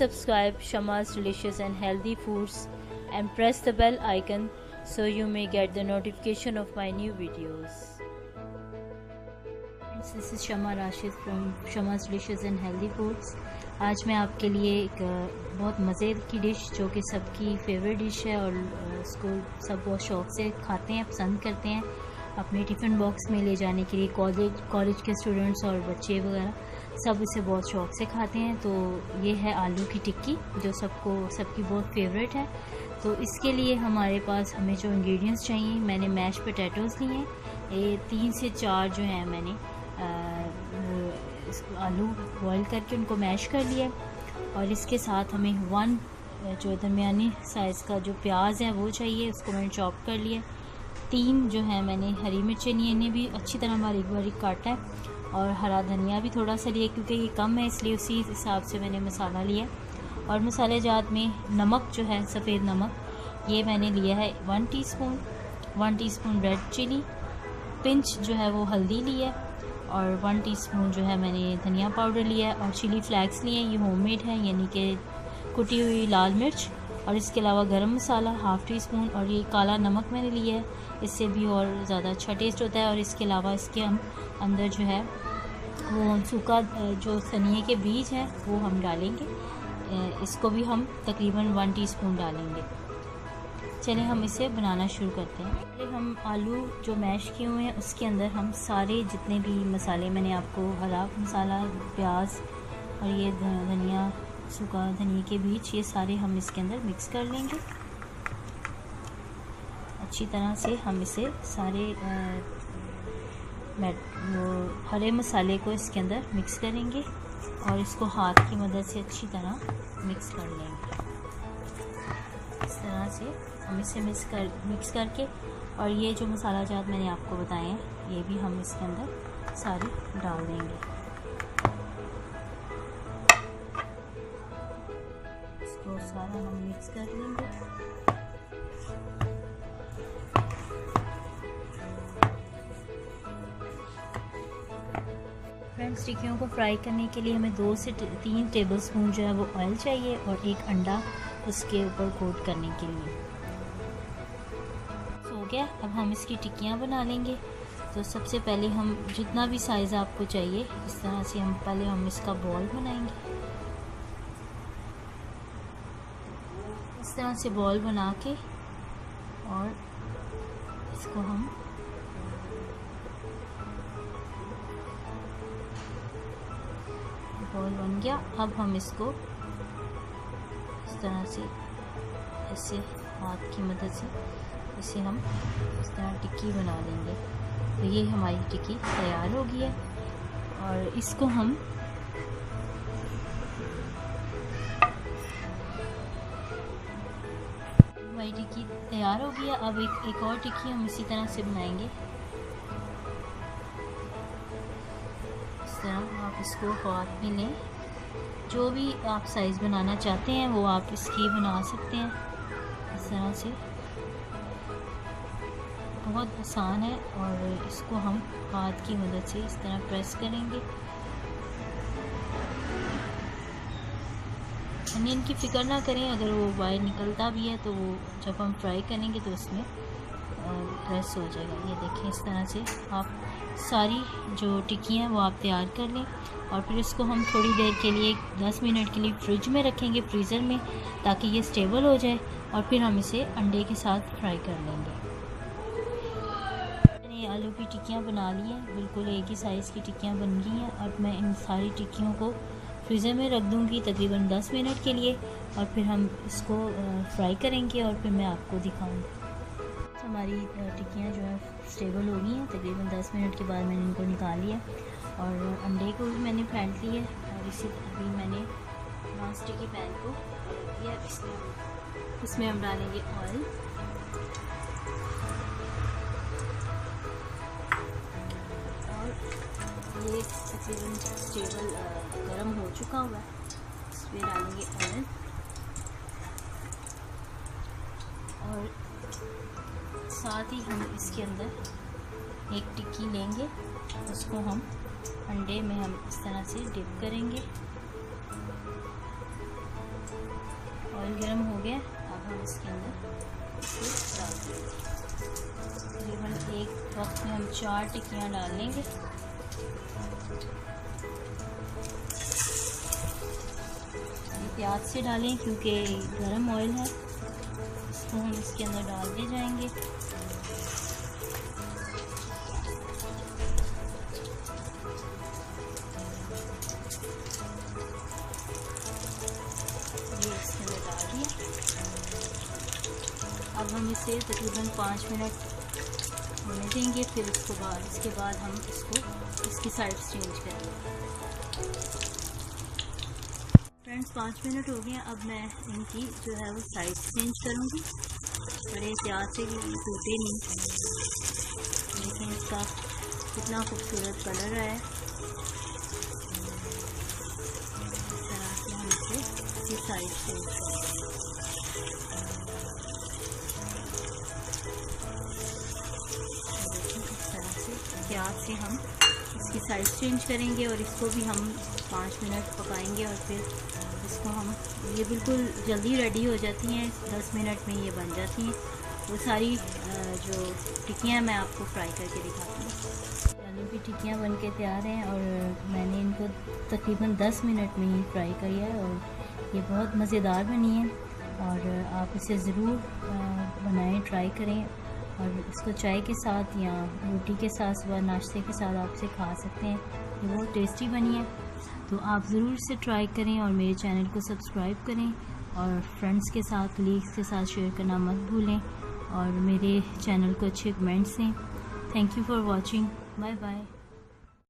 subscribe Shama's Delicious and Healthy Foods and press the bell icon so you may get the notification of my new videos. This is Shama Rashid from Shama's Delicious and Healthy Foods. आज मैं आपके लिए एक बहुत मज़े की dish जो कि सबकी फेवरेट डिश है और इसको सब बहुत शौक़ से खाते हैं, पसंद करते हैं अपने टिफ़िन बॉक्स में ले जाने के लिए। कॉलेज के स्टूडेंट्स और बच्चे वगैरह सब इसे बहुत शौक़ से खाते हैं। तो ये है आलू की टिक्की जो सबकी बहुत फेवरेट है। तो इसके लिए हमारे पास हमें जो इंग्रेडिएंट्स चाहिए, मैंने मैश पोटैटोज़ लिए हैं, ये 3 से 4 जो हैं मैंने आलू बॉईल करके उनको मैश कर लिया। और इसके साथ हमें 1 जो दरमियानी साइज़ का जो प्याज है वो चाहिए, उसको मैंने चॉप कर लिया। 3 जो है मैंने हरी मिर्चें लिए, इन्हें भी अच्छी तरह बारीक बारीक काटा है। और हरा धनिया भी थोड़ा सा लिया क्योंकि ये कम है, इसलिए उसी हिसाब से मैंने मसाला लिया। और मसाले जात में नमक जो है, सफ़ेद नमक, ये मैंने लिया है 1 टीस्पून रेड चिली, पिंच जो है वो हल्दी लिया और 1 टीस्पून जो है मैंने धनिया पाउडर लिया है और चिली फ्लैक्स लिए। ये होममेड है, यानी कि कुटी हुई लाल मिर्च। और इसके अलावा गरम मसाला 1/2 टीस्पून और ये काला नमक मैंने लिया है, इससे भी और ज़्यादा अच्छा टेस्ट होता है। और इसके अलावा इसके हम अंदर जो है वो सूखा जो धनिए के बीज हैं वो हम डालेंगे, इसको भी हम तकरीबन 1 टीस्पून डालेंगे। चलिए हम इसे बनाना शुरू करते हैं। पहले हम आलू जो मैश किए हुए हैं उसके अंदर हम सारे जितने भी मसाले मैंने आपको, हरा मसाला, प्याज और ये धनिया, सूखा धनिए के बीज, ये सारे हम इसके अंदर मिक्स कर लेंगे। अच्छी तरह से हम इसे सारे हरे मसाले को इसके अंदर मिक्स करेंगे और इसको हाथ की मदद से अच्छी तरह मिक्स कर लेंगे। इस तरह से हम इसे मिक्स करके, और ये जो मसाला जात मैंने आपको बताए हैं ये भी हम इसके अंदर सारे डाल देंगे। इसको सारा हम मिक्स कर लेंगे। फ्रेंड्स, टिक्कियों को फ्राई करने के लिए हमें 2 से 3 टेबलस्पून जो है वो ऑयल चाहिए और 1 अंडा उसके ऊपर कोट करने के लिए। हो गया। अब हम इसकी टिक्कियाँ बना लेंगे। तो सबसे पहले हम जितना भी साइज़ आपको चाहिए इस तरह से हम इसका बॉल बनाएंगे। इस तरह से बॉल बना के और इसको हम बॉल बन गया। अब हम इसको इस तरह से ऐसे हाथ की मदद से इसे हम इस तरह टिक्की बना लेंगे। तो ये हमारी टिक्की तैयार हो गई है और इसको हम हमारी टिक्की तैयार हो गई है। अब एक और टिक्की हम इसी तरह से बनाएंगे। आप इसको हाथ में लें, जो भी आप साइज़ बनाना चाहते हैं वो आप इसकी बना सकते हैं। इस तरह से बहुत आसान है और इसको हम हाथ की मदद से इस तरह प्रेस करेंगे। अनियन की फ़िक्र ना करें, अगर वो बाहर निकलता भी है तो वो जब हम फ्राई करेंगे तो उसमें प्रेस हो जाएगा। ये देखें, इस तरह से आप सारी जो टिक्कियाँ वो आप तैयार कर लें और फिर इसको हम थोड़ी देर के लिए 10 मिनट के लिए फ्रिज में रखेंगे, फ्रीज़र में, ताकि ये स्टेबल हो जाए। और फिर हम इसे अंडे के साथ फ्राई कर लेंगे। मैंने आलू की टिक्कियाँ बना ली हैं, बिल्कुल एक ही साइज़ की टिक्कियाँ बन गई हैं। अब मैं इन सारी टिक्कियों को फ्रीज़र में रख दूँगी तकरीबन 10 मिनट के लिए और फिर हम इसको फ्राई करेंगे और फिर मैं आपको दिखाऊँगी। हमारी टिक्कियाँ जो है स्टेबल हो गई हैं। तकरीबन 10 मिनट के बाद मैंने इनको निकाल लिया और अंडे को भी मैंने फेंट लिया और इसी अभी मैंने नॉन स्टिक के पैन को किया। इसमें हम डालेंगे ऑयल और ये तकरीबन स्टेबल गर्म हो चुका हुआ है। इसमें डालेंगे ऑयल और साथ ही हम इसके अंदर एक टिक्की लेंगे, उसको हम अंडे में हम इस तरह से डिप करेंगे ऑयल गर्म हो गया, अब हम इसके अंदर इसको डाल देंगे। तकरीबन एक वक्त में हम 4 टिक्कियाँ डाल लेंगे। प्याज से डालें क्योंकि गरम ऑयल है, इसको हम इसके अंदर डालते जाएंगे। ये इसके अंदर डाल दिया। अब हम इसे तकरीबन 5 मिनट होने देंगे, फिर इसके बाद हम इसकी साइड चेंज करेंगे। फ्रेंड्स 5 मिनट हो गए, अब मैं इनकी जो है वो साइड चेंज करूँगी। बड़े प्याज से टूटे नहीं, लेकिन इसका कितना खूबसूरत कलर है। इस तरह से हम इसकी साइड चेंज करेंगे। इस तरह से प्याज से हम इसकी साइड चेंज करेंगे और इसको भी हम 5 मिनट पकाएंगे और फिर इसको हम, ये बिल्कुल जल्दी रेडी हो जाती हैं, 10 मिनट में ये बन जाती हैं। वो सारी जो टिक्कियाँ मैं आपको फ्राई करके दिखाती हूँ। आलू की टिक्कियाँ बन के तैयार हैं और मैंने इनको तकरीबन 10 मिनट में ही फ्राई किया है और ये बहुत मज़ेदार बनी है और आप इसे ज़रूर बनाएं, ट्राई करें और इसको चाय के साथ या रोटी के साथ, सुबह नाश्ते के साथ आप इसे खा सकते हैं। ये बहुत टेस्टी बनी है, तो आप ज़रूर इसे ट्राई करें और मेरे चैनल को सब्सक्राइब करें और फ्रेंड्स के साथ, कलीग्स के साथ शेयर करना मत भूलें और मेरे चैनल को अच्छे कमेंट्स दें। Thank you for watching. Bye bye.